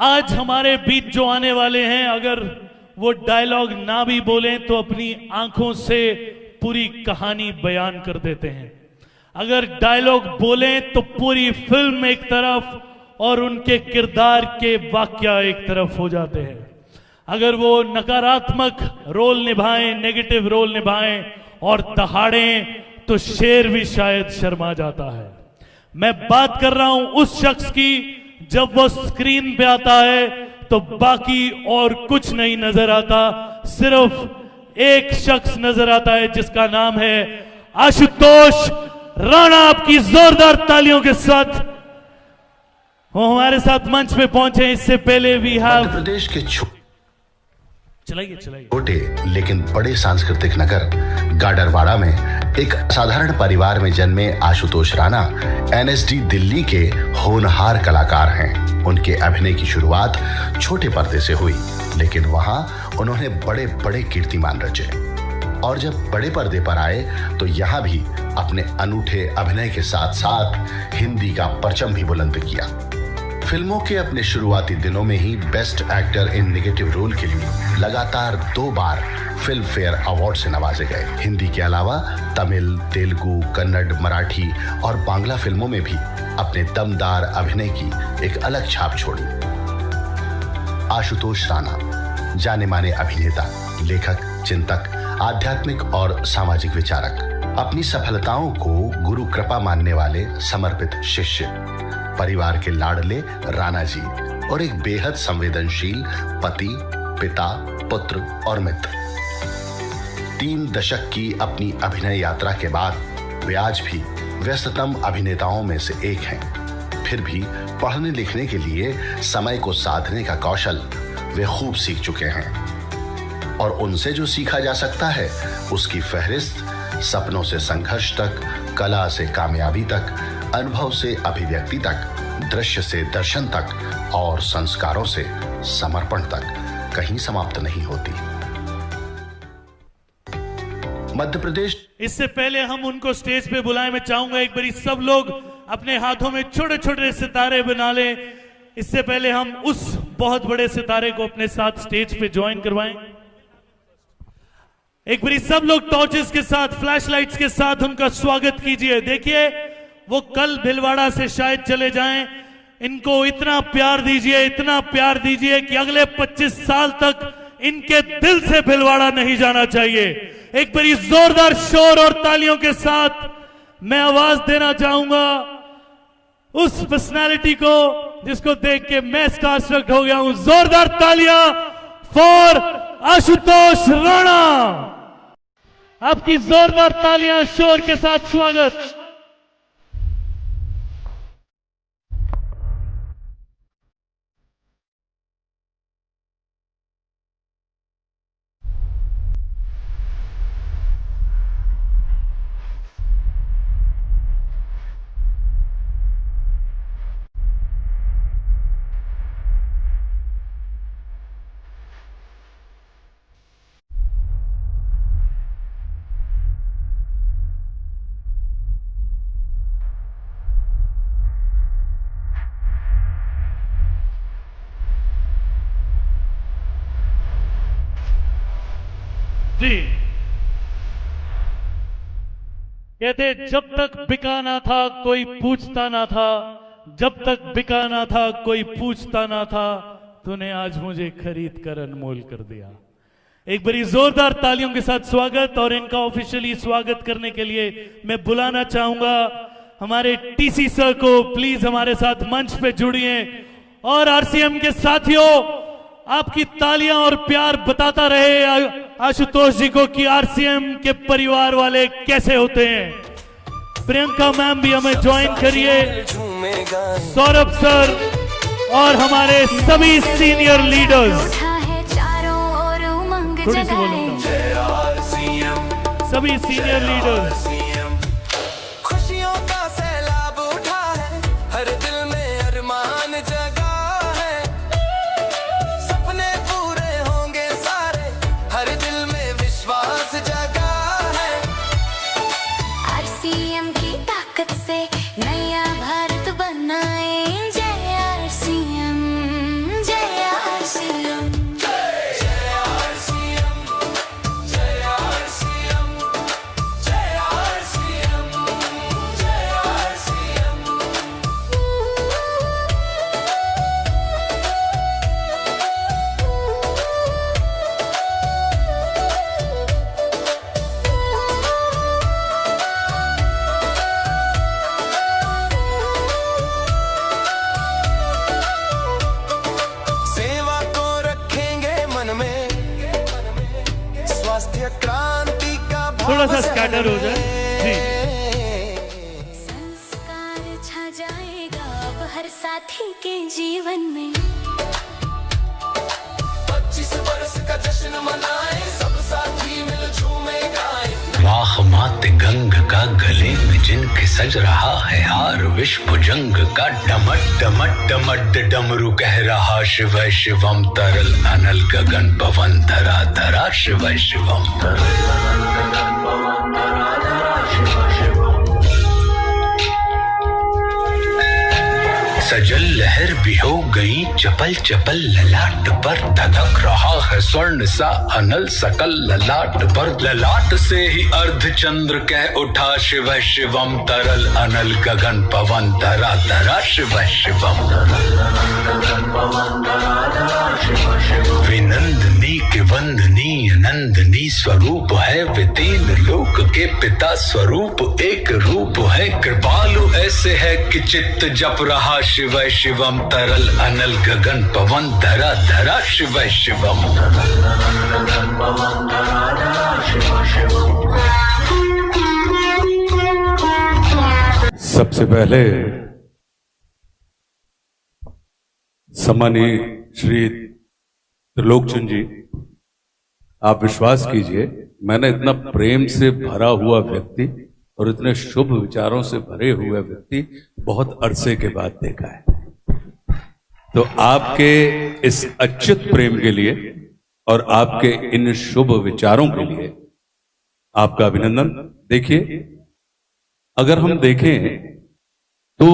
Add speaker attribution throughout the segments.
Speaker 1: आज हमारे बीच जो आने वाले हैं, अगर वो डायलॉग ना भी बोलें तो अपनी आंखों से पूरी कहानी बयान कर देते हैं। अगर डायलॉग बोलें तो पूरी फिल्म एक तरफ और उनके किरदार के वाकया एक तरफ हो जाते हैं। अगर वो नकारात्मक रोल निभाएं, नेगेटिव रोल निभाएं और दहाड़ें तो शेर भी शायद शर्मा जाता है। मैं बात कर रहा हूं उस शख्स की, जब वो स्क्रीन पे आता है तो बाकी और कुछ नहीं नजर आता, सिर्फ एक शख्स नजर आता है जिसका नाम है आशुतोष राणा। आपकी जोरदार तालियों के साथ वो हमारे साथ मंच पे पहुंचे। इससे पहले भी
Speaker 2: मध्य प्रदेश के
Speaker 1: चलाइए
Speaker 2: छोटे लेकिन बड़े सांस्कृतिक नगर गाडरवाड़ा में एक साधारण परिवार में जन्मे आशुतोष राणा एनएसडी दिल्ली के होनहार कलाकार हैं। उनके अभिनय की शुरुआत छोटे पर्दे से हुई, लेकिन वहां उन्होंने बड़े बड़े कीर्तिमान रचे और जब बड़े पर्दे पर आए तो यहां भी अपने अनूठे अभिनय के साथ साथ हिंदी का परचम भी बुलंद किया। फिल्मों के अपने शुरुआती दिनों में ही best actor in negative role के लिए लगातार 2 बार फिल्म फेयर अवार्ड से नवाजे गए। हिंदी के अलावा तमिल, तेलुगु, कन्नड़, मराठी और बांग्ला फिल्मों में भी अपने दमदार अभिनय की एक अलग छाप छोड़ी। आशुतोष राणा जाने माने अभिनेता, लेखक, चिंतक, आध्यात्मिक और सामाजिक विचारक, अपनी सफलताओं को गुरु कृपा मानने वाले समर्पित शिष्य, परिवार के लाडले राणा जी और एक बेहद संवेदनशील पति, पिता, पुत्र और मित्र। 3 दशक की अपनी अभिनय यात्रा के बाद वे आज भी व्यस्ततम अभिनेताओं में से एक हैं। फिर भी पढ़ने लिखने के लिए समय को साधने का कौशल वे खूब सीख चुके हैं और उनसे जो सीखा जा सकता है उसकी फहरिस्त सपनों से संघर्ष तक, कला से कामयाबी तक, अनुभव से अभिव्यक्ति तक, दृश्य से दर्शन तक और संस्कारों से समर्पण तक कहीं समाप्त नहीं होती। मध्य प्रदेश।
Speaker 1: इससे पहले हम उनको स्टेज पे बुलाएं, मैं चाहूंगा एक बारी सब लोग अपने हाथों में छोटे छोटे सितारे बना लें। इससे पहले हम उस बहुत बड़े सितारे को अपने साथ स्टेज पे ज्वाइन करवाएं। एक बारी सब लोग टॉर्चेस के साथ, फ्लैश लाइट्स के साथ उनका स्वागत कीजिए। देखिए वो कल भिलवाड़ा से शायद चले जाएं, इनको इतना प्यार दीजिए, इतना प्यार दीजिए कि अगले 25 साल तक इनके दिल से भिलवाड़ा नहीं जाना चाहिए। एक बारी जोरदार शोर और तालियों के साथ मैं आवाज देना चाहूंगा उस पर्सनालिटी को जिसको देख के मैं स्टारस्ट्रक हो गया हूं। जोरदार तालियां फॉर आशुतोष राणा। आपकी जोरदार तालियां शोर के साथ स्वागत। जी कहते जब तक बिका ना था कोई पूछता ना था, जब तक बिका ना था कोई पूछता ना था, तूने आज मुझे खरीद कर अनमोल कर दिया। एक बड़ी जोरदार तालियों के साथ स्वागत। और इनका ऑफिशियली स्वागत करने के लिए मैं बुलाना चाहूंगा हमारे टीसी सर को। प्लीज हमारे साथ मंच पे जुड़िए। और आरसीएम के साथियों, आपकी तालियां और प्यार बताता रहे आशुतोष जी को कि आरसीएम के परिवार वाले कैसे होते हैं। प्रियंका मैम भी हमें ज्वाइन करिए, सौरभ सर और हमारे सभी सीनियर लीडर्स। थोड़ी सी बोलूंगा, सभी सीनियर लीडर्स।
Speaker 3: खुशियों का सैलाब उठा है, हर दिल में अरमान जगा है, सपने पूरे होंगे सारे, हर दिल में विश्वास जगा है।
Speaker 4: आरसीएम की ताकत से नया भारत बनाए, जय आरसीएम जय।
Speaker 1: थोड़ा सा स्कैटर हो जाए जी।
Speaker 4: संस्कार छा जाएगा अब हर साथी के जीवन में।
Speaker 3: 25 बरस का जश्न मनाए, सब साथी मिल झूमे गाए।
Speaker 2: वाह मात गंग का गले में जिनके सज रहा है हार, विश्व जंग का डमट डमट डमट डमरू कह रहा शिव शिवम तरल अनल गगन पवन धरा धरा शिव शिवम तरल अनल गगन पवन धरा धरा शिव शिवम। सजल लहर भी हो गई चपल चपल, ललाट पर धधक रहा है स्वर्ण सा अनल सकल ललाट पर। ललाट से ही अर्ध चंद्र कह उठा शिव शिवम तरल अनल गगन पवन धरा धरा शिव शिवम। विनंदनी के वंदनीय नंदनी स्वरूप है, वे तीन लोक के पिता स्वरूप एक रूप है। कृपालु ऐसे है कि चित्त जप रहा शिव शिवम तरल अनल गगन पवन धरा धरा शिव शिवम।
Speaker 5: सबसे पहले सम्मानीय श्री त्रिलोकचंद जी, आप विश्वास कीजिए मैंने इतना प्रेम से भरा हुआ व्यक्ति और इतने शुभ विचारों से भरे हुए व्यक्ति बहुत अरसे के बाद देखा है। तो आपके इस अच्युत प्रेम के लिए और आपके इन शुभ विचारों के लिए आपका अभिनंदन। देखिए, अगर हम देखें तो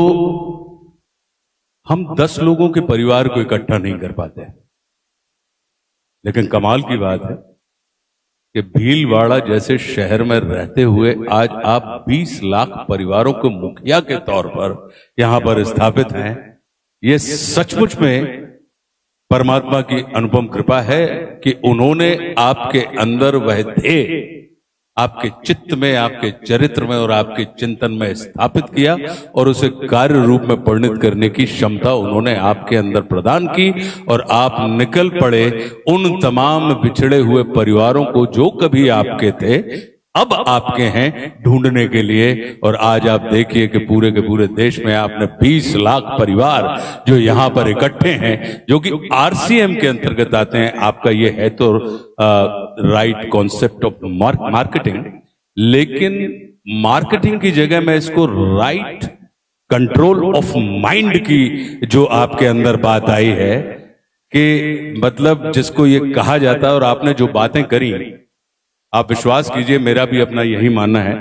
Speaker 5: हम 10 लोगों के परिवार को इकट्ठा नहीं कर पाते, लेकिन कमाल की बात है कि भीलवाड़ा जैसे शहर में रहते हुए आज आप 20 लाख परिवारों के मुखिया के तौर पर यहां पर स्थापित हैं। ये सचमुच में परमात्मा की अनुपम कृपा है कि उन्होंने आपके अंदर वह ध्येय आपके चित्त में, आपके चरित्र में और आपके चिंतन में स्थापित किया और उसे कार्य रूप में परिणत करने की क्षमता उन्होंने आपके अंदर प्रदान की। और आप निकल पड़े उन तमाम बिछड़े हुए परिवारों को जो कभी आपके थे अब आपके हैं ढूंढने के लिए। और आज आप देखिए कि पूरे के पूरे देश में आपने 20 लाख परिवार जो यहां पर इकट्ठे हैं, जो कि आरसीएम के अंतर्गत आते हैं। आपका ये है तो राइट कॉन्सेप्ट ऑफ मार्केटिंग, लेकिन मार्केटिंग की जगह मैं इसको राइट कंट्रोल ऑफ माइंड की जो आपके अंदर बात आई है कि मतलब जिसको ये कहा जाता है। और आपने जो बातें करी, आप विश्वास कीजिए मेरा भी अपना यही मानना है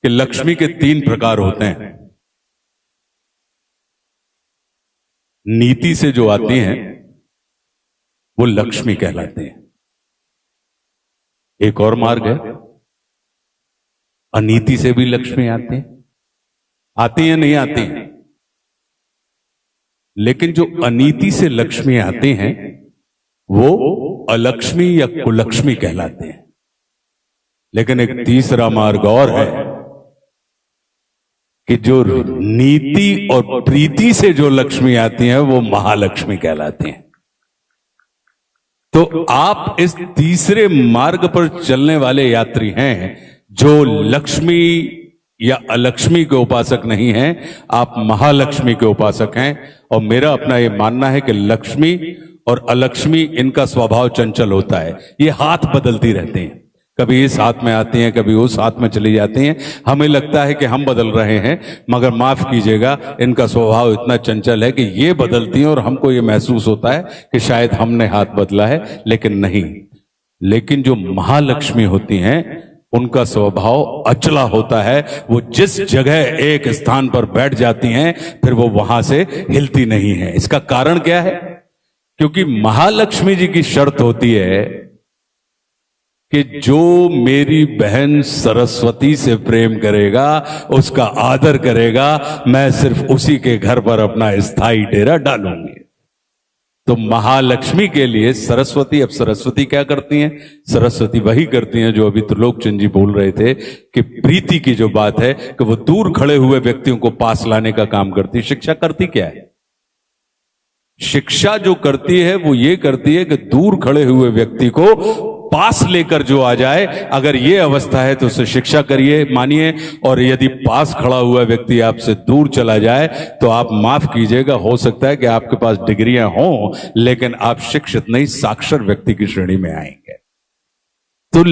Speaker 5: कि लक्ष्मी के 3 प्रकार होते हैं। नीति से जो आती हैं वो लक्ष्मी कहलाते हैं। एक और मार्ग है, अनीति से भी लक्ष्मी आती हैं नहीं आती हैं, लेकिन जो अनीति से लक्ष्मी आते हैं वो अलक्ष्मी या कुलक्ष्मी कहलाते हैं। लेकिन एक तीसरा मार्ग और है कि जो नीति और प्रीति से जो लक्ष्मी आती हैं वो महालक्ष्मी कहलाती हैं। तो आप इस तीसरे मार्ग पर चलने वाले यात्री हैं जो लक्ष्मी या अलक्ष्मी के उपासक नहीं हैं, आप महालक्ष्मी के उपासक हैं। और मेरा अपना यह मानना है कि लक्ष्मी और अलक्ष्मी इनका स्वभाव चंचल होता है, ये हाथ बदलती रहती हैं, कभी इस हाथ में आती हैं कभी उस हाथ में चली जाती हैं। हमें लगता है कि हम बदल रहे हैं, मगर माफ कीजिएगा इनका स्वभाव इतना चंचल है कि ये बदलती हैं और हमको ये महसूस होता है कि शायद हमने हाथ बदला है, लेकिन नहीं। लेकिन जो महालक्ष्मी होती हैं उनका स्वभाव अचला होता है, वो जिस जगह एक स्थान पर बैठ जाती हैं फिर वो वहां से हिलती नहीं है। इसका कारण क्या है? क्योंकि महालक्ष्मी जी की शर्त होती है कि जो मेरी बहन सरस्वती से प्रेम करेगा, उसका आदर करेगा, मैं सिर्फ उसी के घर पर अपना स्थायी डेरा डालूंगी। तो महालक्ष्मी के लिए सरस्वती, अब सरस्वती क्या करती हैं? सरस्वती वही करती हैं जो अभी त्रिलोकचंद जी बोल रहे थे कि प्रीति की जो बात है कि वो दूर खड़े हुए व्यक्तियों को पास लाने का काम करती। शिक्षा करती क्या है? शिक्षा जो करती है वो ये करती है कि दूर खड़े हुए व्यक्ति को पास लेकर जो आ जाए, अगर ये अवस्था है तो उसे शिक्षा करिए, मानिए। और यदि पास खड़ा हुआ व्यक्ति आपसे दूर चला जाए तो आप माफ कीजिएगा, हो सकता है कि आपके पास डिग्रियां हों लेकिन आप शिक्षित नहीं, साक्षर व्यक्ति की श्रेणी में आएंगे। तो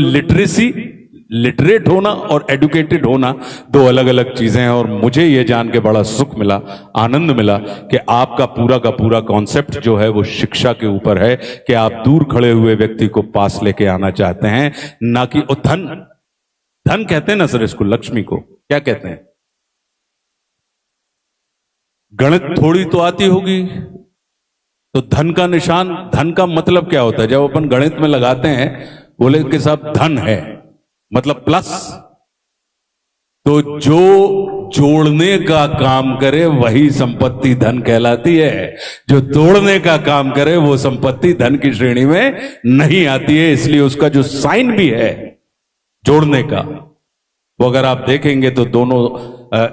Speaker 5: लिटरेट होना और एडुकेटेड होना दो अलग अलग चीजें हैं। और मुझे यह जान के बड़ा सुख मिला, आनंद मिला कि आपका पूरा का पूरा कॉन्सेप्ट जो है वो शिक्षा के ऊपर है, कि आप दूर खड़े हुए व्यक्ति को पास लेके आना चाहते हैं, ना कि धन कहते हैं ना सर इसको, लक्ष्मी को क्या कहते हैं? गणित थोड़ी तो आती होगी, तो धन का निशान, धन का मतलब क्या होता है? जब अपन गणित में लगाते हैं, बोले कि साहब धन है मतलब प्लस, तो जो जोड़ने का काम करे वही संपत्ति धन कहलाती है, जो तोड़ने का काम करे वो संपत्ति धन की श्रेणी में नहीं आती है। इसलिए उसका जो साइन भी है जोड़ने का, वो अगर आप देखेंगे तो दोनों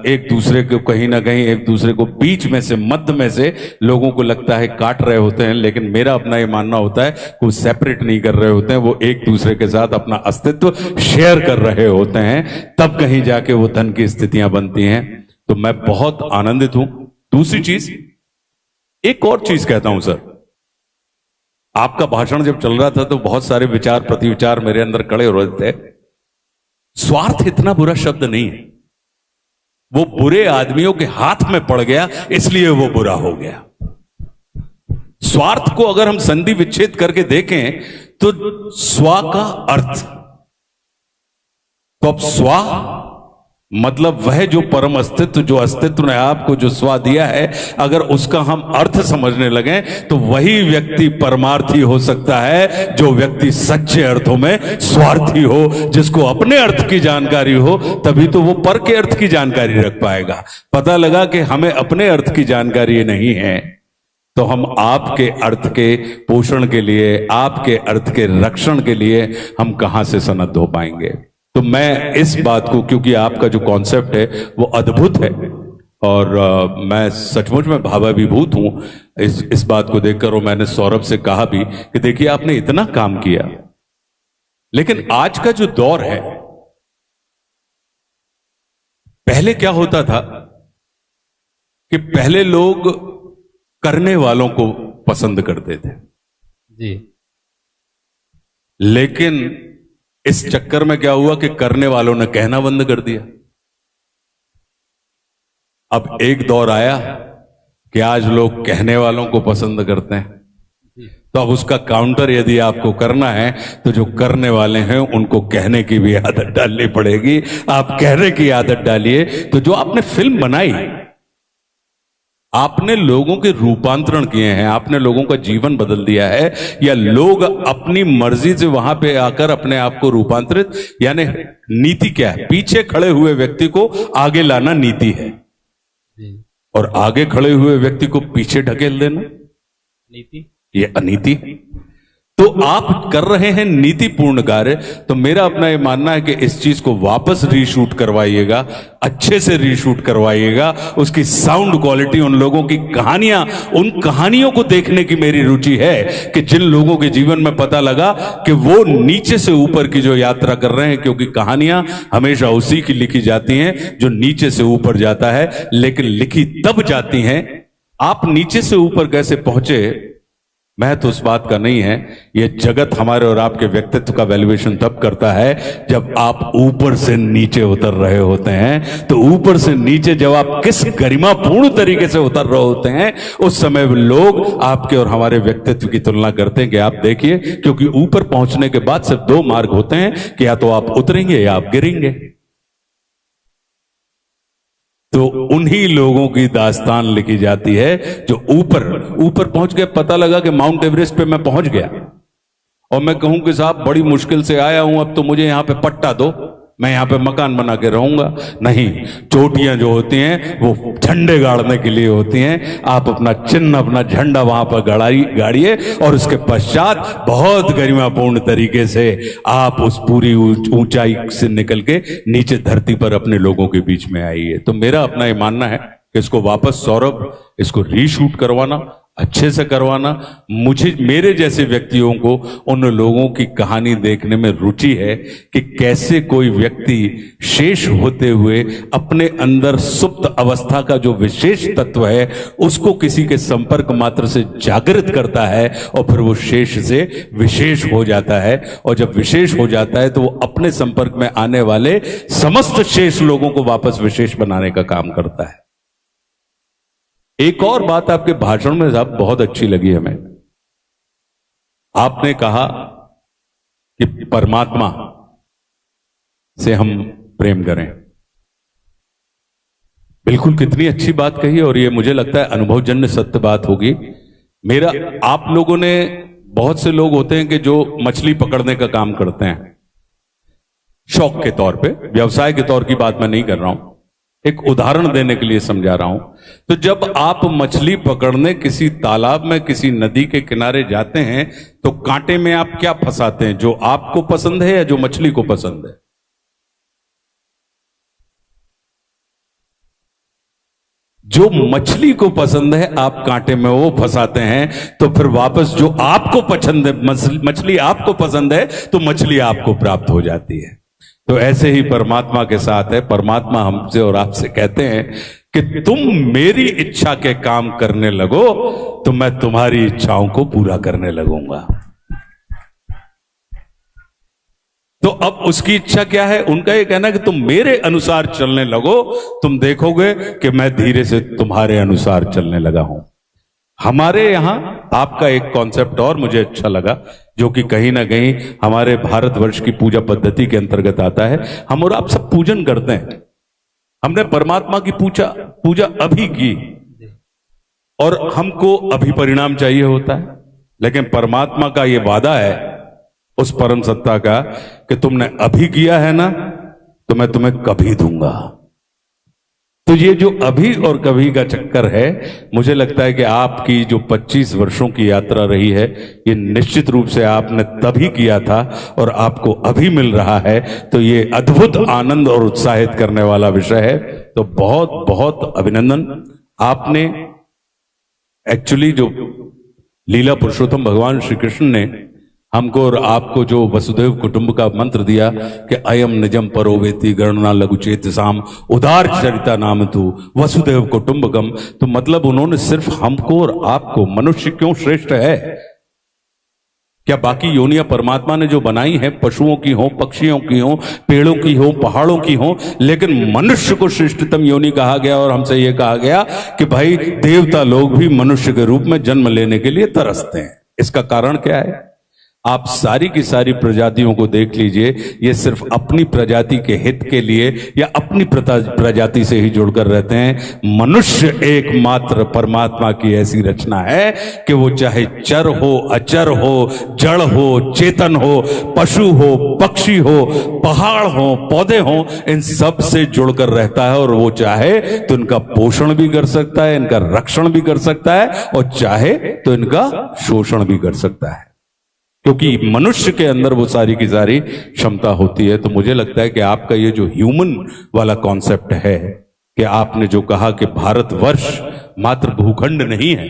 Speaker 5: एक दूसरे को कहीं ना कहीं, एक दूसरे को बीच में से, मध्य में से लोगों को लगता है काट रहे होते हैं, लेकिन मेरा अपना ये मानना होता है कोई सेपरेट नहीं कर रहे होते हैं, वो एक दूसरे के साथ अपना अस्तित्व शेयर कर रहे होते हैं, तब कहीं जाके वो धन की स्थितियां बनती हैं। तो मैं बहुत आनंदित हूं। दूसरी चीज, एक और चीज कहता हूं सर, आपका भाषण जब चल रहा था तो बहुत सारे विचार प्रतिविचार मेरे अंदर खड़े हो रहे थे। स्वार्थ इतना बुरा शब्द नहीं है, वो बुरे आदमियों के हाथ में पड़ गया इसलिए वो बुरा हो गया। स्वार्थ को अगर हम संधि विच्छेद करके देखें तो स्व का अर्थ, तो अब स्व मतलब वह जो परम अस्तित्व, जो अस्तित्व ने आपको जो स्व दिया है, अगर उसका हम अर्थ समझने लगे तो वही व्यक्ति परमार्थी हो सकता है जो व्यक्ति सच्चे अर्थों में स्वार्थी हो, जिसको अपने अर्थ की जानकारी हो, तभी तो वो पर के अर्थ की जानकारी रख पाएगा। पता लगा कि हमें अपने अर्थ की जानकारी नहीं है, तो हम आपके अर्थ के पोषण के लिए, आपके अर्थ के रक्षण के लिए हम कहां से सनद हो पाएंगे? तो मैं इस बात को, क्योंकि आपका जो कॉन्सेप्ट है वो अद्भुत है और मैं सचमुच में भावाभिभूत हूं इस बात को देखकर। और मैंने सौरभ से कहा भी कि देखिए आपने इतना काम किया, लेकिन आज का जो दौर है, पहले क्या होता था कि पहले लोग करने वालों को पसंद करते थे
Speaker 6: जी,
Speaker 5: लेकिन इस चक्कर में क्या हुआ कि करने वालों ने कहना बंद कर दिया। अब एक दौर आया कि आज लोग कहने वालों को पसंद करते हैं, तो अब उसका काउंटर यदि आपको करना है तो जो करने वाले हैं उनको कहने की भी आदत डालनी पड़ेगी। आप कहने की आदत डालिए। तो जो आपने फिल्म बनाई, आपने लोगों के रूपांतरण किए हैं, आपने लोगों का जीवन बदल दिया है, या लोग अपनी मर्जी से वहां पे आकर अपने आप को रूपांतरित, यानी नीति क्या है? पीछे खड़े हुए व्यक्ति को आगे लाना नीति है, और आगे खड़े हुए व्यक्ति को पीछे ढकेल देना
Speaker 6: नीति,
Speaker 5: ये अनीति। तो आप कर रहे हैं नीतिपूर्ण कार्य। तो मेरा अपना ये मानना है कि इस चीज को वापस रीशूट करवाइएगा, अच्छे से रीशूट करवाइएगा। उसकी साउंड क्वालिटी, उन लोगों की कहानियां, उन कहानियों को देखने की मेरी रुचि है कि जिन लोगों के जीवन में पता लगा कि वो नीचे से ऊपर की जो यात्रा कर रहे हैं, क्योंकि कहानियां हमेशा उसी की लिखी जाती हैं जो नीचे से ऊपर जाता है, लेकिन लिखी तब जाती हैं। आप नीचे से ऊपर कैसे पहुंचे, मैं तो उस बात का नहीं है। ये जगत हमारे और आपके व्यक्तित्व का वैल्यूएशन तब करता है जब आप ऊपर से नीचे उतर रहे होते हैं। तो ऊपर से नीचे जब आप किस गरिमापूर्ण तरीके से उतर रहे होते हैं, उस समय लोग आपके और हमारे व्यक्तित्व की तुलना करते हैं कि आप देखिए, क्योंकि ऊपर पहुंचने के बाद सिर्फ दो मार्ग होते हैं कि या तो आप उतरेंगे या आप गिरेंगे। तो उन्हीं लोगों की दास्तान लिखी जाती है जो ऊपर पहुंच गए। पता लगा कि माउंट एवरेस्ट पे मैं पहुंच गया और मैं कहूं कि साहब बड़ी मुश्किल से आया हूं, अब तो मुझे यहां पे पट्टा दो, मैं यहां पे मकान बना के रहूंगा। नहीं, चोटियां जो होती हैं वो झंडे गाड़ने के लिए होती हैं। आप अपना चिन्ह, अपना झंडा वहां पर गाड़िए और उसके पश्चात बहुत गरिमापूर्ण तरीके से आप उस पूरी ऊंचाई से निकल के नीचे धरती पर अपने लोगों के बीच में आइए। तो मेरा अपना ये मानना है कि इसको वापस, सौरभ, इसको रीशूट करवाना, अच्छे से करवाना। मुझे, मेरे जैसे व्यक्तियों को उन लोगों की कहानी देखने में रुचि है कि कैसे कोई व्यक्ति शेष होते हुए अपने अंदर सुप्त अवस्था का जो विशेष तत्व है उसको किसी के संपर्क मात्र से जागृत करता है और फिर वो शेष से विशेष हो जाता है, और जब विशेष हो जाता है तो वो अपने संपर्क में आने वाले समस्त शेष लोगों को वापस विशेष बनाने का काम करता है। एक और बात आपके भाषण में साहब बहुत अच्छी लगी हमें। आपने कहा कि परमात्मा से हम प्रेम करें। बिल्कुल, कितनी अच्छी बात कही, और ये मुझे लगता है अनुभवजन्य सत्य बात होगी। मेरा, आप लोगों ने, बहुत से लोग होते हैं कि जो मछली पकड़ने का काम करते हैं शौक के तौर पे, व्यवसाय के तौर की बात मैं नहीं कर रहा हूं, एक उदाहरण देने के लिए समझा रहा हूं। तो जब आप मछली पकड़ने किसी तालाब में, किसी नदी के किनारे जाते हैं तो कांटे में आप क्या फंसाते हैं, जो आपको पसंद है या जो मछली को पसंद है? जो मछली को पसंद है आप कांटे में वो फंसाते हैं, तो फिर वापस जो आपको पसंद है, मछली आपको पसंद है तो मछली आपको प्राप्त हो जाती है। तो ऐसे ही परमात्मा के साथ है। परमात्मा हमसे और आपसे कहते हैं कि तुम मेरी इच्छा के काम करने लगो तो मैं तुम्हारी इच्छाओं को पूरा करने लगूंगा। तो अब उसकी इच्छा क्या है? उनका ये कहना कि तुम मेरे अनुसार चलने लगो, तुम देखोगे कि मैं धीरे से तुम्हारे अनुसार चलने लगा हूं। हमारे यहां आपका एक कॉन्सेप्ट और मुझे अच्छा लगा, जो कि कहीं ना कहीं हमारे भारतवर्ष की पूजा पद्धति के अंतर्गत आता है। हम और आप सब पूजन करते हैं। हमने परमात्मा की पूजा अभी की और हमको अभी परिणाम चाहिए होता है, लेकिन परमात्मा का यह वादा है उस परम सत्ता का कि तुमने अभी किया है ना तो मैं तुम्हें कभी दूंगा। तो ये जो अभी और कभी का चक्कर है, मुझे लगता है कि आपकी जो 25 वर्षों की यात्रा रही है, ये निश्चित रूप से आपने तभी किया था और आपको अभी मिल रहा है। तो ये अद्भुत आनंद और उत्साहित करने वाला विषय है। तो बहुत बहुत अभिनंदन। आपने एक्चुअली जो लीला पुरुषोत्तम भगवान श्री कृष्ण ने हमको और आपको जो वसुदेव कुटुंब का मंत्र दिया कि अयम निजम परोवेति गणना लघुचेत साम उदार चरिता नाम तू वसुदेव कुटुंबकम, तो मतलब उन्होंने सिर्फ हमको और आपको, मनुष्य क्यों श्रेष्ठ है? क्या बाकी योनियां परमात्मा ने जो बनाई है, पशुओं की हो, पक्षियों की हो, पेड़ों की हो, पहाड़ों की हो, लेकिन मनुष्य को श्रेष्ठतम योनि कहा गया और हमसे यह कहा गया कि भाई देवता लोग भी मनुष्य के रूप में जन्म लेने के लिए तरसते हैं। इसका कारण क्या है? आप सारी की सारी प्रजातियों को देख लीजिए, ये सिर्फ अपनी प्रजाति के हित के लिए या अपनी प्रजाति से ही जुड़कर रहते हैं। मनुष्य एकमात्र परमात्मा की ऐसी रचना है कि वो चाहे चर हो, अचर हो, जड़ हो, चेतन हो, पशु हो, पक्षी हो, पहाड़ हो, पौधे हो, इन सब से जुड़कर रहता है। और वो चाहे तो इनका पोषण भी कर सकता है, इनका रक्षण भी कर सकता है, और चाहे तो इनका शोषण भी कर सकता है, क्योंकि मनुष्य के अंदर वो सारी की सारी क्षमता होती है। तो मुझे लगता है कि आपका ये जो ह्यूमन वाला कॉन्सेप्ट है, कि आपने जो कहा कि भारतवर्ष मात्र भूखंड नहीं है,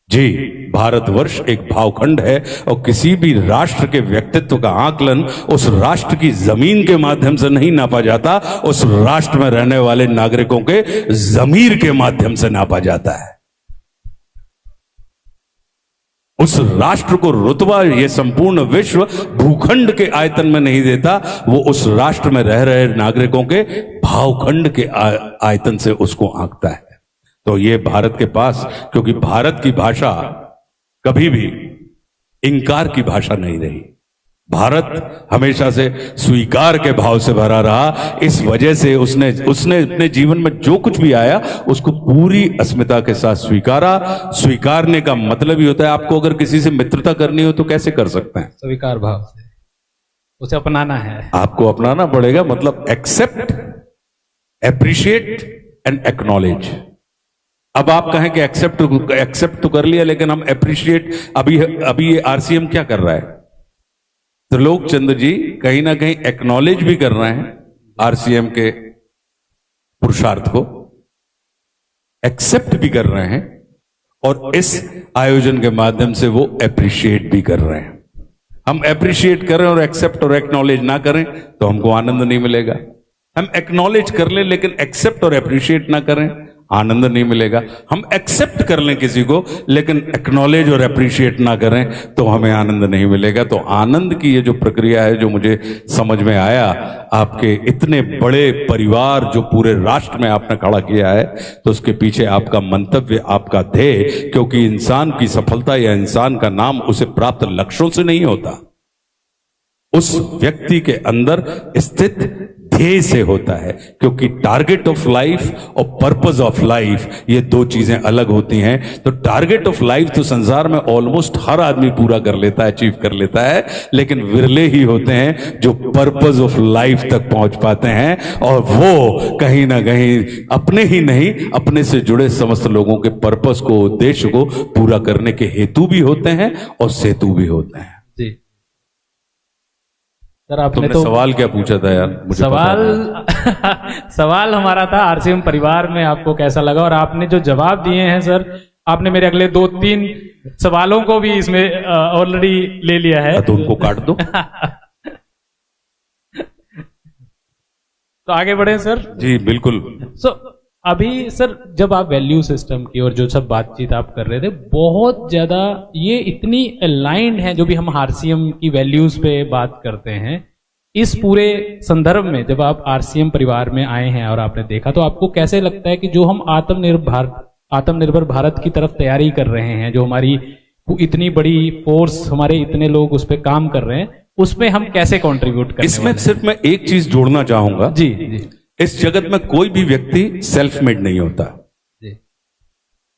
Speaker 5: जी, भारतवर्ष एक भावखंड है, और किसी भी राष्ट्र के व्यक्तित्व का आकलन उस राष्ट्र की जमीन के माध्यम से नहीं नापा जाता, उस राष्ट्र में रहने वाले नागरिकों के जमीर के माध्यम से नापा जाता है। उस राष्ट्र को रुतबा ये संपूर्ण विश्व भूखंड के आयतन में नहीं देता, वो उस राष्ट्र में रह रहे नागरिकों के भावखंड के आयतन से उसको आंकता है। तो ये भारत के पास, क्योंकि भारत की भाषा कभी भी इंकार की भाषा नहीं रही, भारत हमेशा से स्वीकार के भाव से भरा रहा। इस वजह से उसने अपने जीवन में जो कुछ भी आया उसको पूरी अस्मिता के साथ स्वीकारा। स्वीकारने का मतलब ही होता है, आपको अगर किसी से मित्रता करनी हो तो कैसे कर सकते हैं?
Speaker 6: स्वीकार भाव से उसे अपनाना है,
Speaker 5: आपको अपनाना पड़ेगा। मतलब एक्सेप्ट, एप्रिशिएट एंड एक्नॉलेज। अब आप कहें कि एक्सेप्ट तो कर लिया, लेकिन हम एप्रिशिएट, अभी ये आरसीएम क्या कर रहा है? त्रिलोक चंद्र जी कहीं ना कहीं एक्नॉलेज भी कर रहे हैं आरसीएम के पुरुषार्थ को, एक्सेप्ट भी कर रहे हैं, और इस आयोजन के माध्यम से वो अप्रिशिएट भी कर रहे हैं। हम अप्रिशिएट करें और एक्सेप्ट और एक्नॉलेज ना करें तो हमको आनंद नहीं मिलेगा। हम एक्नॉलेज कर लें लेकिन एक्सेप्ट और अप्रिशिएट ना करें, आनंद नहीं मिलेगा। हम एक्सेप्ट कर लें किसी को लेकिन एक्नॉलेज और अप्रिशिएट ना करें तो हमें आनंद नहीं मिलेगा। तो आनंद की ये जो प्रक्रिया है, जो मुझे समझ में आया, आपके इतने बड़े परिवार जो पूरे राष्ट्र में आपने खड़ा किया है, तो उसके पीछे आपका मंतव्य, आपका ध्येय, क्योंकि इंसान की सफलता या इंसान का नाम उसे प्राप्त लक्ष्यों से नहीं होता, उस व्यक्ति के अंदर स्थित ध्येय से होता है। क्योंकि टारगेट ऑफ लाइफ और पर्पस ऑफ लाइफ ये दो चीजें अलग होती हैं। तो टारगेट ऑफ लाइफ तो संसार में ऑलमोस्ट हर आदमी पूरा कर लेता है, अचीव कर लेता है, लेकिन विरले ही होते हैं जो पर्पस ऑफ लाइफ तक पहुंच पाते हैं। और वो कहीं ना कहीं अपने ही नहीं, अपने से जुड़े समस्त लोगों के पर्पस को, उद्देश्य को पूरा करने के हेतु भी होते हैं और सेतु भी होते हैं।
Speaker 6: जी सर, आपने
Speaker 5: तुमने
Speaker 6: तो
Speaker 5: सवाल क्या पूछा था यार? मुझे
Speaker 6: सवाल हमारा था आरसीएम परिवार में आपको कैसा लगा, और आपने जो जवाब दिए हैं सर, आपने मेरे अगले 2-3 सवालों को भी इसमें ऑलरेडी ले लिया है।
Speaker 5: तो उनको काट दो।
Speaker 6: तो आगे बढ़े सर।
Speaker 5: जी बिल्कुल।
Speaker 6: अभी सर, जब आप वैल्यू सिस्टम की और जो सब बातचीत आप कर रहे थे, बहुत ज्यादा ये इतनी अलाइंड है जो भी हम आरसीएम की वैल्यूज पे बात करते हैं। इस पूरे संदर्भ में जब आप आरसीएम परिवार में आए हैं और आपने देखा, तो आपको कैसे लगता है कि जो हम आत्मनिर्भर भारत की तरफ तैयारी कर रहे हैं, जो हमारी इतनी बड़ी फोर्स, हमारे इतने लोग उस पर काम कर रहे हैं, उसमें हम कैसे कंट्रीब्यूट करें?
Speaker 5: इसमें सिर्फ मैं एक चीज जोड़ना चाहूंगा।
Speaker 6: जी जी।
Speaker 5: इस जगत में कोई भी व्यक्ति सेल्फ मेड नहीं होता,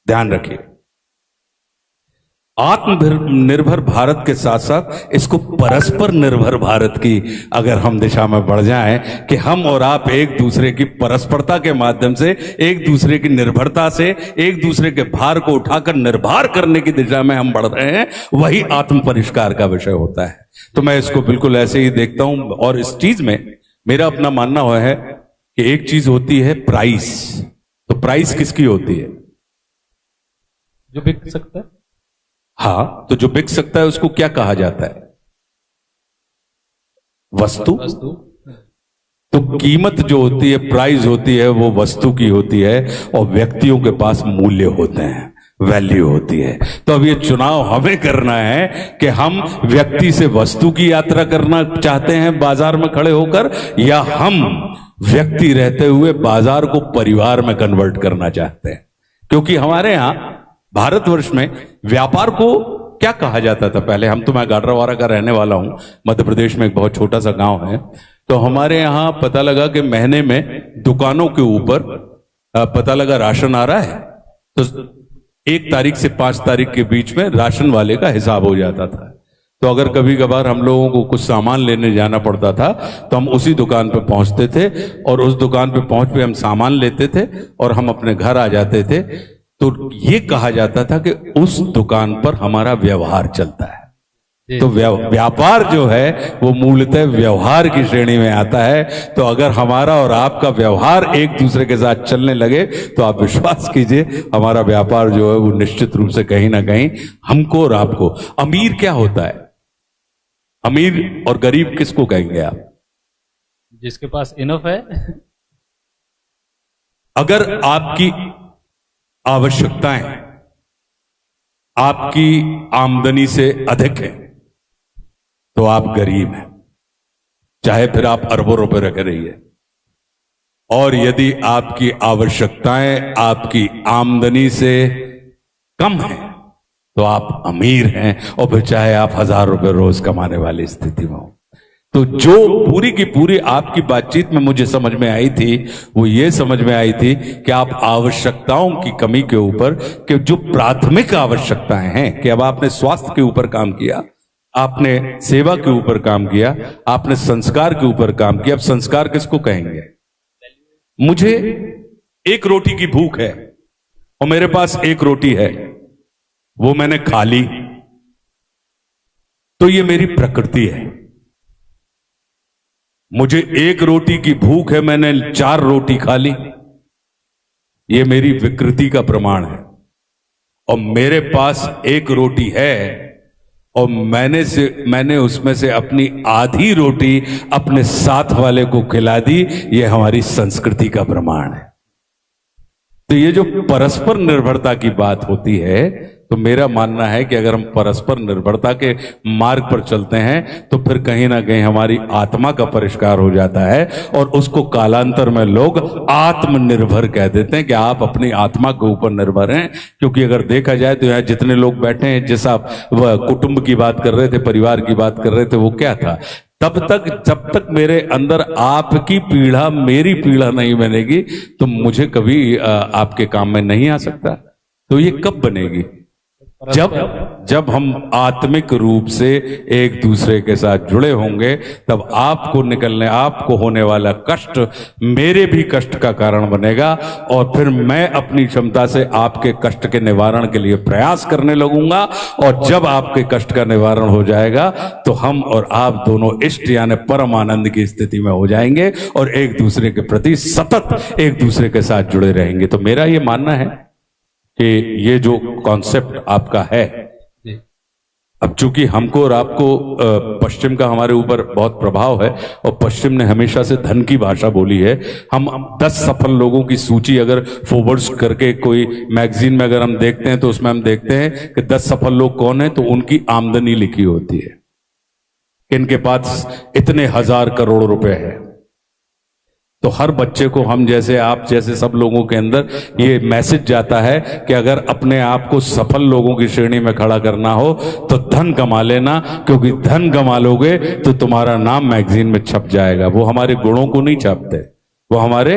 Speaker 5: ध्यान रखिए। आत्मनिर्भर भारत के साथ साथ इसको परस्पर निर्भर भारत की अगर हम दिशा में बढ़ जाएं कि हम और आप एक दूसरे की परस्परता के माध्यम से, एक दूसरे की निर्भरता से, एक दूसरे के भार को उठाकर निर्भर करने की दिशा में हम बढ़ रहे हैं, वही आत्म परिष्कार का विषय होता है। तो मैं इसको बिल्कुल ऐसे ही देखता हूं। और इस चीज में मेरा अपना मानना हुआ है कि एक चीज होती है प्राइस। तो प्राइस किसकी होती है?
Speaker 6: जो बिक सकता है।
Speaker 5: हाँ, तो जो बिक सकता है उसको क्या कहा जाता है? वस्तु। तो कीमत जो होती है, प्राइस होती है, वो वस्तु की होती है, और व्यक्तियों के पास मूल्य होते हैं, वैल्यू होती है। तो अब ये चुनाव हमें करना है कि हम व्यक्ति से वस्तु की यात्रा करना चाहते हैं बाजार में खड़े होकर, या हम व्यक्ति रहते हुए बाजार को परिवार में कन्वर्ट करना चाहते हैं। क्योंकि हमारे यहां भारतवर्ष में व्यापार को क्या कहा जाता था पहले? मैं गाडरावाड़ा का रहने वाला हूं, मध्य प्रदेश में एक बहुत छोटा सा गांव है। तो हमारे यहां पता लगा कि महीने में दुकानों के ऊपर पता लगा राशन आ रहा है, तो 1 तारीख से 5 तारीख के बीच में राशन वाले का हिसाब हो जाता था। तो अगर कभी कभार हम लोगों को कुछ सामान लेने जाना पड़ता था तो हम उसी दुकान पे पहुंचते थे, और उस दुकान पे पहुंच पे हम सामान लेते थे और हम अपने घर आ जाते थे। तो ये कहा जाता था कि उस दुकान पर हमारा व्यवहार चलता है। तो व्यापार जो है वो मूलतः व्यवहार की श्रेणी में आता है। तो अगर हमारा और आपका व्यवहार एक दूसरे के साथ चलने लगे तो आप विश्वास कीजिए हमारा व्यापार जो है वो निश्चित रूप से कहीं ना कहीं हमको और आपको। अमीर क्या होता है? अमीर और गरीब किसको कहेंगे आप?
Speaker 6: जिसके पास इनफ है।
Speaker 5: अगर आपकी आवश्यकताएं आपकी आमदनी से अधिक है तो आप गरीब हैं, चाहे फिर आप अरबों रुपए रख रहिए। और यदि आपकी आवश्यकताएं आपकी आमदनी से कम है तो आप अमीर हैं, और फिर चाहे आप 1000 रुपए रोज कमाने वाली स्थिति में हो। तो जो पूरी की पूरी आपकी बातचीत में मुझे समझ में आई थी, वो ये समझ में आई थी कि आप आवश्यकताओं की कमी के ऊपर, कि जो प्राथमिक आवश्यकताएं हैं, कि अब आपने स्वास्थ्य के ऊपर काम किया, आपने सेवा के ऊपर काम किया, आपने संस्कार के ऊपर काम किया। अब संस्कार किसको कहेंगे? मुझे 1 रोटी की भूख है और मेरे पास 1 रोटी है, वो मैंने खा ली, तो ये मेरी प्रकृति है। मुझे 1 रोटी की भूख है, मैंने 4 रोटी खा ली, ये मेरी विकृति का प्रमाण है। और मेरे पास एक रोटी है और मैंने उसमें से अपनी आधी रोटी अपने साथ वाले को खिला दी, यह हमारी संस्कृति का प्रमाण है। तो ये जो परस्पर निर्भरता की बात होती है, तो मेरा मानना है कि अगर हम परस्पर निर्भरता के मार्ग पर चलते हैं तो फिर कहीं ना कहीं हमारी आत्मा का परिष्कार हो जाता है, और उसको कालांतर में लोग आत्मनिर्भर कह देते हैं कि आप अपनी आत्मा के ऊपर निर्भर हैं। क्योंकि अगर देखा जाए तो यहाँ जितने लोग बैठे हैं, जैसा आप वह कुटुंब की बात कर रहे थे, परिवार की बात कर रहे थे, वो क्या था, तब तक जब तक मेरे अंदर आपकी पीड़ा मेरी पीड़ा नहीं बनेगी तो मुझे कभी आपके काम में नहीं आ सकता। तो ये कब बनेगी? जब हम आत्मिक रूप से एक दूसरे के साथ जुड़े होंगे, तब आपको होने वाला कष्ट मेरे भी कष्ट का कारण बनेगा, और फिर मैं अपनी क्षमता से आपके कष्ट के निवारण के लिए प्रयास करने लगूंगा। और जब आपके कष्ट का निवारण हो जाएगा तो हम और आप दोनों इष्ट यानी परम आनंद की स्थिति में हो जाएंगे और एक दूसरे के प्रति सतत एक दूसरे के साथ जुड़े रहेंगे। तो मेरा ये मानना है कि ये जो कॉन्सेप्ट आपका है, अब चूंकि हमको और आपको पश्चिम का हमारे ऊपर बहुत प्रभाव है, और पश्चिम ने हमेशा से धन की भाषा बोली है। हम 10 सफल लोगों की सूची अगर फॉरवर्ड्स करके कोई मैगजीन में अगर हम देखते हैं तो उसमें हम देखते हैं कि 10 सफल लोग कौन हैं, तो उनकी आमदनी लिखी होती है, इनके पास इतने हजार करोड़ रुपए हैं। तो हर बच्चे को, हम जैसे आप जैसे सब लोगों के अंदर ये मैसेज जाता है कि अगर अपने आप को सफल लोगों की श्रेणी में खड़ा करना हो तो धन कमा लेना, क्योंकि धन कमा लोगे तो तुम्हारा नाम मैगजीन में छप जाएगा। वो हमारे गुणों को नहीं छापते, वो हमारे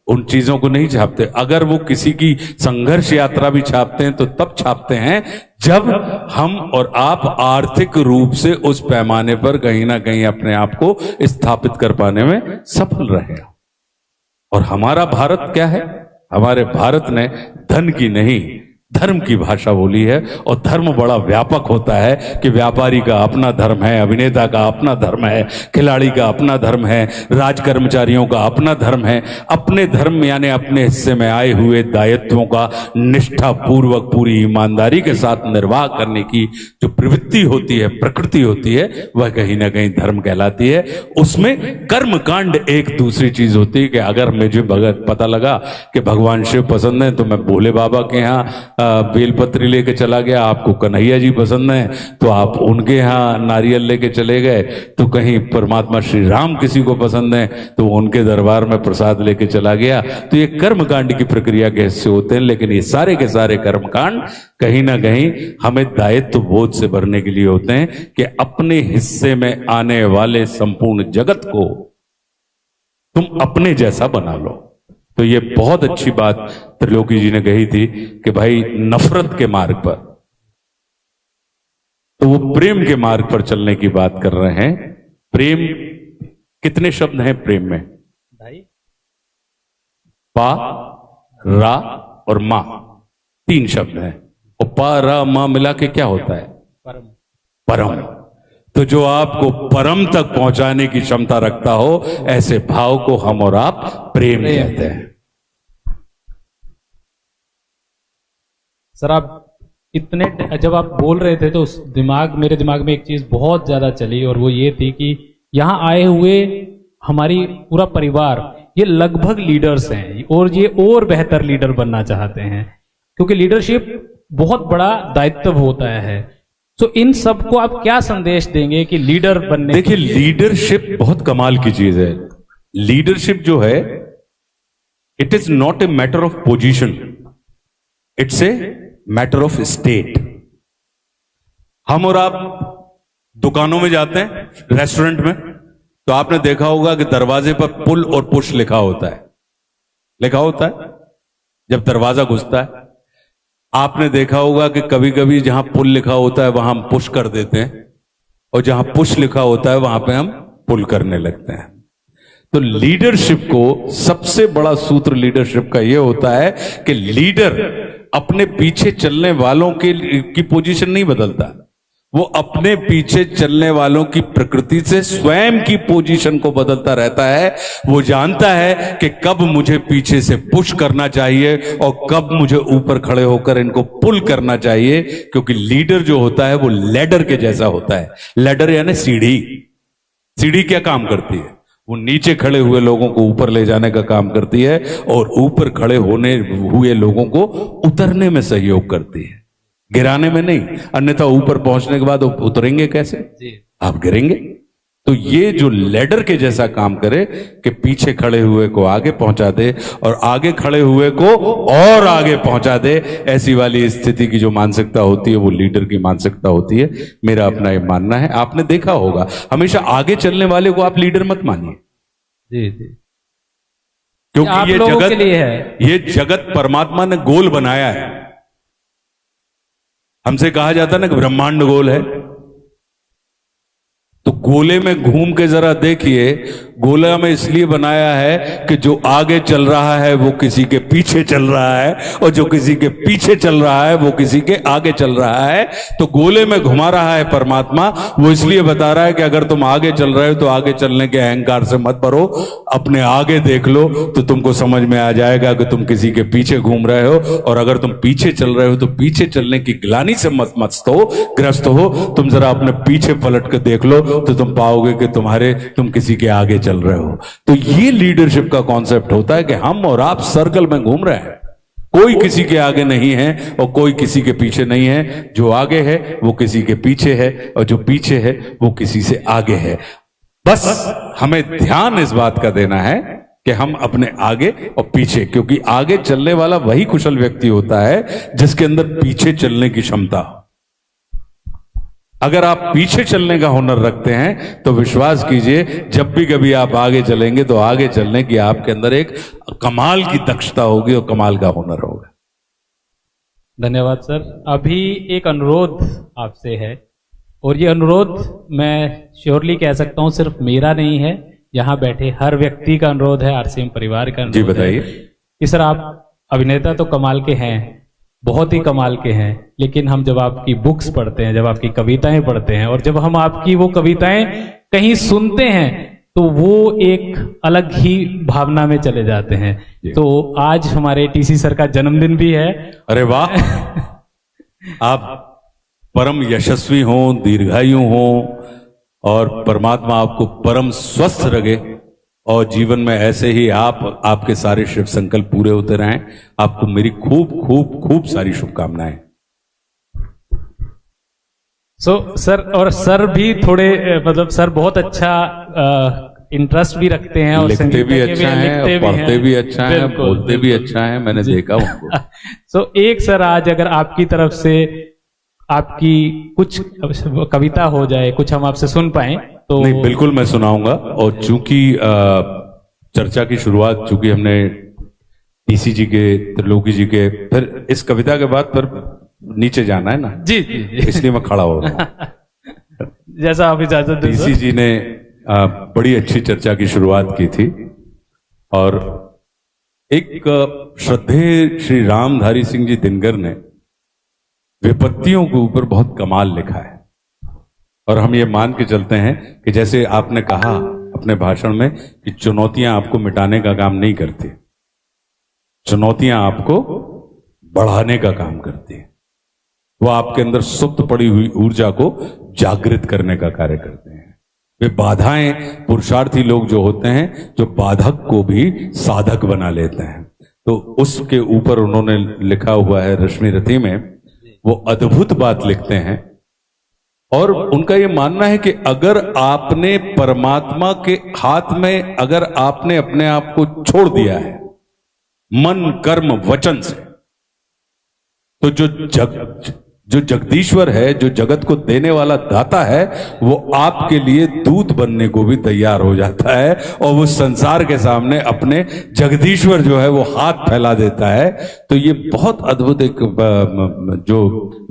Speaker 5: उन चीजों को नहीं छापते। अगर वो किसी की संघर्ष यात्रा भी छापते हैं तो तब छापते हैं जब हम और आप आर्थिक रूप से उस पैमाने पर कहीं ना कहीं अपने आप को स्थापित कर पाने में सफल रहे। और हमारा भारत क्या है? हमारे भारत ने धन की नहीं, धर्म की भाषा बोली है। और धर्म बड़ा व्यापक होता है कि व्यापारी का अपना धर्म है, अभिनेता का अपना धर्म है, खिलाड़ी का अपना धर्म है, राज कर्मचारियों का अपना धर्म है। अपने धर्म यानी अपने हिस्से में आए हुए दायित्वों का निष्ठा पूर्वक पूरी ईमानदारी के साथ निर्वाह करने की जो प्रवृत्ति होती है, प्रकृति होती है, वह कहीं ना कहीं धर्म कहलाती है। उसमें कर्म कांड एक दूसरी चीज होती है कि अगर मुझे पता लगा कि भगवान शिव पसंद है तो मैं भोले बाबा के यहाँ बेलपत्री लेके चला गया, आपको कन्हैया जी पसंद है तो आप उनके यहाँ नारियल लेके चले गए, तो कहीं परमात्मा श्री राम किसी को पसंद है तो उनके दरबार में प्रसाद लेके चला गया। तो ये कर्मकांड की प्रक्रिया के हिस्से होते हैं, लेकिन ये सारे के सारे कर्मकांड कहीं ना कहीं हमें दायित्व बोध से भरने के लिए होते हैं कि अपने हिस्से में आने वाले संपूर्ण जगत को तुम अपने जैसा बना लो। तो ये बहुत अच्छी बात त्रिलोकी जी ने कही थी कि भाई नफरत के मार्ग पर, तो वो प्रेम के मार्ग पर चलने की बात कर रहे हैं। प्रेम, कितने शब्द हैं प्रेम में? पा, रा और मा, 3 शब्द हैं। और पा, रा, मा मिला के क्या होता है? परम। तो जो आपको परम तक पहुंचाने की क्षमता रखता हो, ऐसे भाव को हम और आप प्रेम कहते हैं।
Speaker 6: सर, आप इतने जब आप बोल रहे थे तो मेरे दिमाग में एक चीज बहुत ज्यादा चली, और वो ये थी कि यहां आए हुए हमारी पूरा परिवार ये लगभग लीडर्स हैं, और ये और बेहतर लीडर बनना चाहते हैं, क्योंकि लीडरशिप बहुत बड़ा दायित्व होता है। तो इन सबको आप क्या संदेश देंगे कि लीडर बनने?
Speaker 5: देखिए, लीडरशिप बहुत कमाल की चीज है। लीडरशिप जो है, it is not a matter of position, it's a matter of state. हम और आप दुकानों में जाते हैं, रेस्टोरेंट में, तो आपने देखा होगा कि दरवाजे पर पुल और पुश लिखा होता है, लिखा होता है जब दरवाजा घुसता है। आपने देखा होगा कि कभी कभी जहां पुल लिखा होता है वहां हम पुश कर देते हैं, और जहां पुश लिखा होता है वहां पे हम पुल करने लगते हैं। तो लीडरशिप को सबसे बड़ा सूत्र लीडरशिप का यह होता है कि लीडर अपने पीछे चलने वालों की पोजीशन नहीं बदलता, वो अपने पीछे चलने वालों की प्रकृति से स्वयं की पोजीशन को बदलता रहता है। वो जानता है कि कब मुझे पीछे से पुश करना चाहिए और कब मुझे ऊपर खड़े होकर इनको पुल करना चाहिए, क्योंकि लीडर जो होता है वो लैडर के जैसा होता है। लैडर यानी सीढ़ी। सीढ़ी क्या काम करती है? वो नीचे खड़े हुए लोगों को ऊपर ले जाने का काम करती है और ऊपर खड़े होने हुए लोगों को उतरने में सहयोग करती है, गिराने में नहीं। अन्यथा ऊपर पहुंचने के बाद उतरेंगे कैसे? आप गिरेंगे। तो ये जो लैडर के जैसा काम करे कि पीछे खड़े हुए को आगे पहुंचा दे और आगे खड़े हुए को और आगे पहुंचा दे, ऐसी वाली स्थिति की जो मानसिकता होती है वो लीडर की मानसिकता होती है। मेरा अपना ये मानना है। आपने देखा होगा, हमेशा आगे चलने वाले को आप लीडर मत मानिए।
Speaker 6: जी जी,
Speaker 5: क्योंकि ये
Speaker 6: लोगों
Speaker 5: जगत
Speaker 6: के लिए है।
Speaker 5: ये जगत परमात्मा ने गोल बनाया है। हमसे कहा जाता है ना कि ब्रह्मांड गोल है, तो गोले में घूम के जरा देखिए, गोला में इसलिए बनाया है कि जो आगे चल रहा है वो किसी के पीछे चल रहा है और जो किसी के पीछे चल रहा है वो किसी के आगे चल रहा है। तो गोले में घुमा रहा है परमात्मा। वो इसलिए बता रहा है कि अगर तुम आगे चल रहे हो तो आगे चलने के अहंकार से मत भरो, अपने आगे देख लो तो तुमको समझ में आ जाएगा कि तुम किसी के पीछे घूम रहे हो। और अगर तुम पीछे चल रहे हो तो पीछे चलने की ग्लानि से मत ग्रस्त हो। तुम जरा अपने पीछे पलट के देख लो तो तुम पाओगे कि तुम किसी के आगे चल रहे हो। तो ये लीडरशिप का कॉन्सेप्ट होता है कि हम और आप सर्कल में घूम रहे हैं, कोई किसी के आगे नहीं है और कोई किसी के पीछे नहीं है। जो आगे है वो किसी के पीछे है और जो पीछे है वो किसी से आगे है। बस हमें ध्यान इस बात का देना है कि हम अपने आगे और पीछे, क्योंकि आगे चलने वाला वही कुशल व्यक्ति होता है जिसके अंदर पीछे चलने की क्षमता हो। अगर आप पीछे चलने का हुनर रखते हैं तो विश्वास कीजिए, जब भी कभी आप आगे चलेंगे तो आगे चलने की आपके अंदर एक कमाल की दक्षता होगी और कमाल का हुनर होगा।
Speaker 6: धन्यवाद सर। अभी एक अनुरोध आपसे है, और ये अनुरोध मैं श्योरली कह सकता हूं सिर्फ मेरा नहीं है, यहाँ बैठे हर व्यक्ति का अनुरोध है, आरसीएम परिवार का अनुरोध।
Speaker 5: जी बताइए।
Speaker 6: कि सर, आप अभिनेता तो कमाल के हैं, बहुत ही कमाल के हैं, लेकिन हम जब आपकी बुक्स पढ़ते हैं, जब आपकी कविताएं पढ़ते हैं और जब हम आपकी वो कविताएं कहीं सुनते हैं तो वो एक अलग ही भावना में चले जाते हैं। तो आज हमारे टीसी सर का जन्मदिन भी है।
Speaker 5: अरे वाह! आप परम यशस्वी हों, दीर्घायु हों और परमात्मा आपको परम स्वस्थ रखे और जीवन में ऐसे ही आपके सारे शिव संकल्प पूरे होते रहें। आपको मेरी खूब खूब खूब सारी शुभकामनाएं।
Speaker 6: सर, और सर भी थोड़े मतलब सर बहुत अच्छा इंटरेस्ट भी रखते हैं और
Speaker 5: लिखते भी अच्छा है, पढ़ते भी अच्छा है, बोलते भी अच्छा है, मैंने देखा उनको।
Speaker 6: एक सर, आज अगर आपकी तरफ से आपकी कुछ कविता हो जाए, कुछ हम आपसे सुन पाए तो।
Speaker 5: नहीं, बिल्कुल मैं सुनाऊंगा। और चूंकि चर्चा की शुरुआत चूंकि हमने टीसी जी के, त्रिलोकी जी के, फिर इस कविता के बाद फिर नीचे जाना है ना।
Speaker 6: जी जी, जी।
Speaker 5: इसलिए मैं खड़ा हो रहा हूं।
Speaker 6: जैसा आप इजाजत दें।
Speaker 5: टीसी जी ने बड़ी अच्छी चर्चा की शुरुआत की थी और एक श्रद्धेय श्री रामधारी सिंह जी दिनकर ने विपत्तियों के ऊपर बहुत कमाल लिखा है। और हम ये मान के चलते हैं कि जैसे आपने कहा अपने भाषण में कि चुनौतियां आपको मिटाने का काम नहीं करती, चुनौतियां आपको बढ़ाने का काम करती है। वो आपके अंदर सुप्त पड़ी हुई ऊर्जा को जागृत करने का कार्य करते हैं। वे बाधाएं, पुरुषार्थी लोग जो होते हैं, जो बाधक को भी साधक बना लेते हैं। तो उसके ऊपर उन्होंने लिखा हुआ है रश्मि रथी में, वो अद्भुत बात लिखते हैं। और उनका ये मानना है कि अगर आपने परमात्मा के हाथ में, अगर आपने अपने आप को छोड़ दिया है मन, कर्म, वचन से, तो जो जगदीश्वर है, जो जगत को देने वाला दाता है, वो आपके लिए दूत बनने को भी तैयार हो जाता है और वो संसार के सामने अपने जगदीश्वर जो है वो हाथ फैला देता है। तो ये बहुत अद्भुत एक जो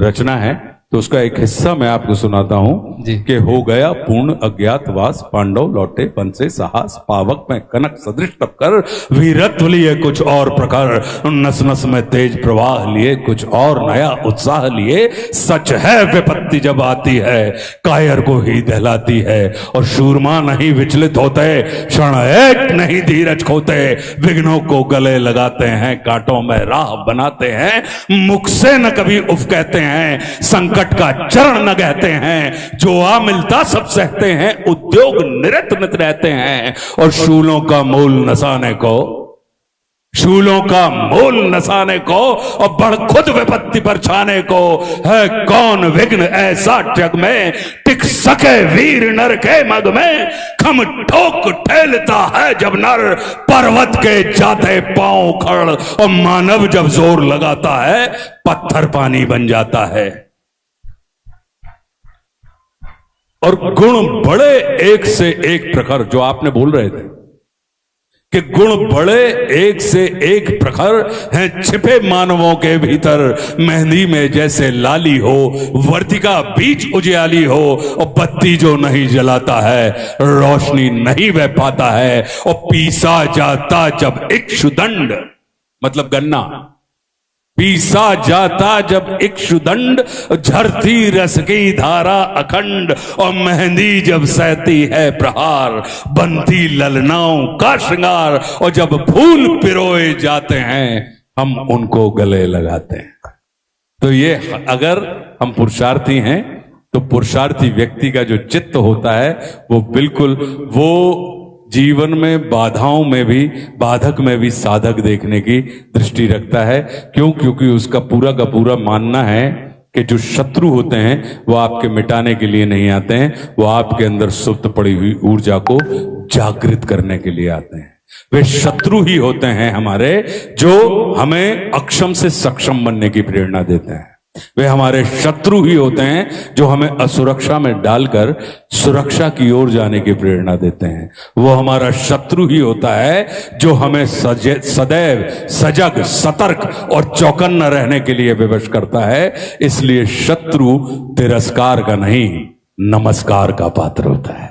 Speaker 5: रचना है, तो उसका एक हिस्सा मैं आपको सुनाता हूं।
Speaker 6: जी।
Speaker 5: कि हो गया पूर्ण अज्ञातवास, पांडव लौटे वन से साहस, पावक में कनक सदृश तप कर, वीरत्व लिए कुछ और प्रकार, नस नस में तेज प्रवाह लिए कुछ और नया उत्साह लिए। सच है विपत्ति जब आती है कायर को ही दहलाती है, और शूरमा नहीं विचलित होते, क्षण एक नहीं धीरज खोते, विघ्नों को गले लगाते हैं, कांटों में राह बनाते हैं, मुख से न कभी उफ कहते हैं, संकट का चरण न कहते हैं, जो आ मिलता सब सहते हैं, उद्योग निरत नित रहते हैं, और शूलों का मूल नसाने को, शूलों का मूल नसाने को, और बढ़ खुद विपत्ति पर छाने को, है कौन विघ्न ऐसा जग में, टिक सके वीर नर के मग में, खम ठोक ठेलता है जब नर, पर्वत के जाते पांव खड़, और मानव जब जोर लगाता है पत्थर पानी बन जाता है। और गुण बड़े एक से एक प्रखर, जो आपने बोल रहे थे कि गुण बड़े एक से एक प्रखर हैं छिपे मानवों के भीतर, मेहंदी में जैसे लाली हो, वर्तिका बीच उजियाली हो, और बत्ती जो नहीं जलाता है रोशनी नहीं वह पाता है, और पीसा जाता जब इक्षुदंड, मतलब गन्ना पीसा जाता जब इक्षुदंड, झरती रस की धारा अखंड, और मेहंदी जब सहती है प्रहार, बनती ललनाओं का श्रृंगार, और जब फूल पिरोए जाते हैं हम उनको गले लगाते हैं। तो ये अगर हम पुरुषार्थी हैं तो पुरुषार्थी व्यक्ति का जो चित्त होता है वो बिल्कुल वो जीवन में बाधाओं में भी, बाधक में भी साधक देखने की दृष्टि रखता है। क्यों? क्योंकि उसका पूरा का पूरा मानना है कि जो शत्रु होते हैं वो आपके मिटाने के लिए नहीं आते हैं, वो आपके अंदर सुप्त पड़ी हुई ऊर्जा को जागृत करने के लिए आते हैं। वे शत्रु ही होते हैं हमारे, जो हमें अक्षम से सक्षम बनने की प्रेरणा देते हैं। वे हमारे शत्रु ही होते हैं जो हमें असुरक्षा में डालकर सुरक्षा की ओर जाने की प्रेरणा देते हैं। वो हमारा शत्रु ही होता है जो हमें सदैव सजग, सतर्क और चौकन्ना रहने के लिए विवश करता है। इसलिए शत्रु तिरस्कार का नहीं, नमस्कार का पात्र होता है।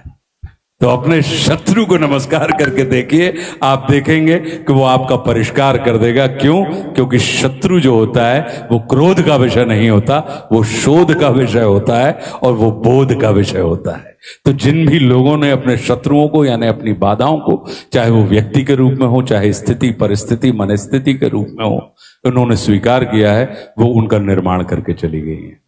Speaker 5: तो अपने शत्रु को नमस्कार करके देखिए, आप देखेंगे कि वो आपका परिष्कार कर देगा। क्यों? क्योंकि शत्रु जो होता है वो क्रोध का विषय नहीं होता, वो शोध का विषय होता है और वो बोध का विषय होता है। तो जिन भी लोगों ने अपने शत्रुओं को यानी अपनी बाधाओं को, चाहे वो व्यक्ति के रूप में हो, चाहे स्थिति, परिस्थिति, मनस्थिति के रूप में हो, उन्होंने स्वीकार किया है, वो उनका निर्माण करके चली गई है।